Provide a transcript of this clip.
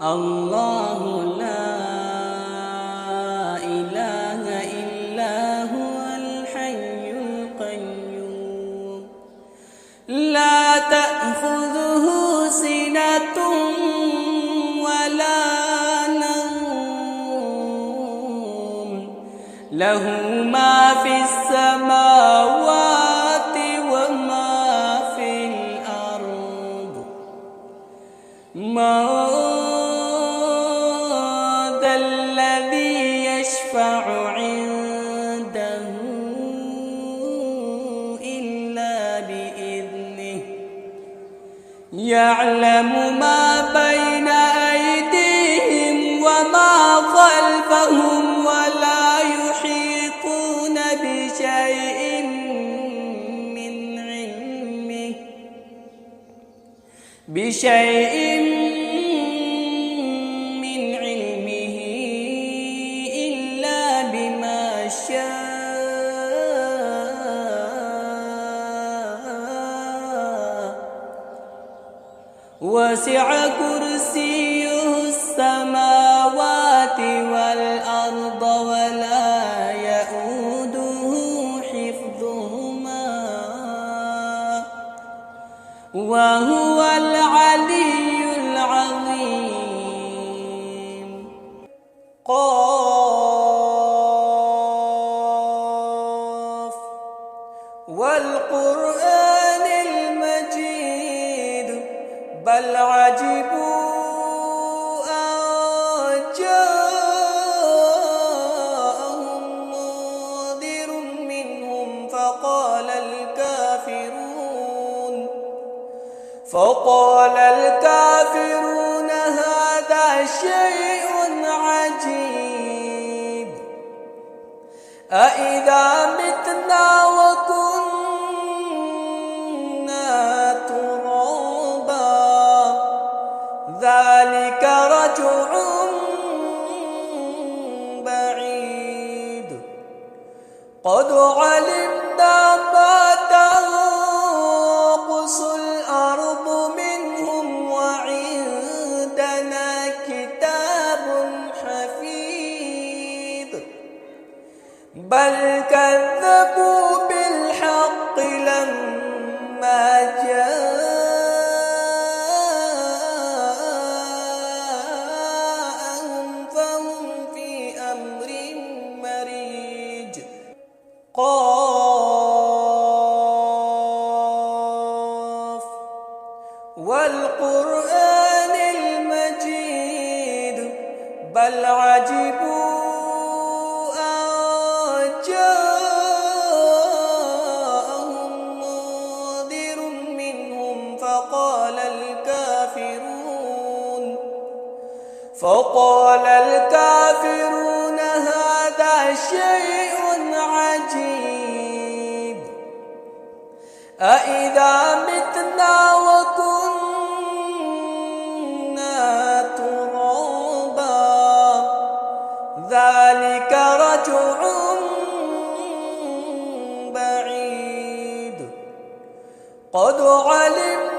الله لا إله إلا هو الحي القيوم لا تأخذه سنة ولا نوم له ما في السماوات وما في الأرض من ذا الذي يشفع عنده إلا بإذنه يعلم ما بين أيديهم وما خلفهم ولا يحيطون بشيء من علمه إلا بما شاء وسع كرسيه السماوات والأرض ولا يئوده حفظهما وهو العلي العظيم. قاف والقرآن المجيد بل عجبوا أن جاءهم منذر منهم فقال الكافرون هذا شيء عجيب أإذا متنا وكنا ترابا ذلك رجع بعيد قد علمنا ما تنقص الأرض منهم وعندنا كتاب حفيظ بل كذبوا بالحق لما جاءهم فهم في أمر مريج. قاف والقرآن المجيد بل عجبوا أن جاءهم منذر منهم فقال الكافرون هذا شيء عجيب أإذا متنا وكنا ترابا ذلك رجع بعيد قد علمنا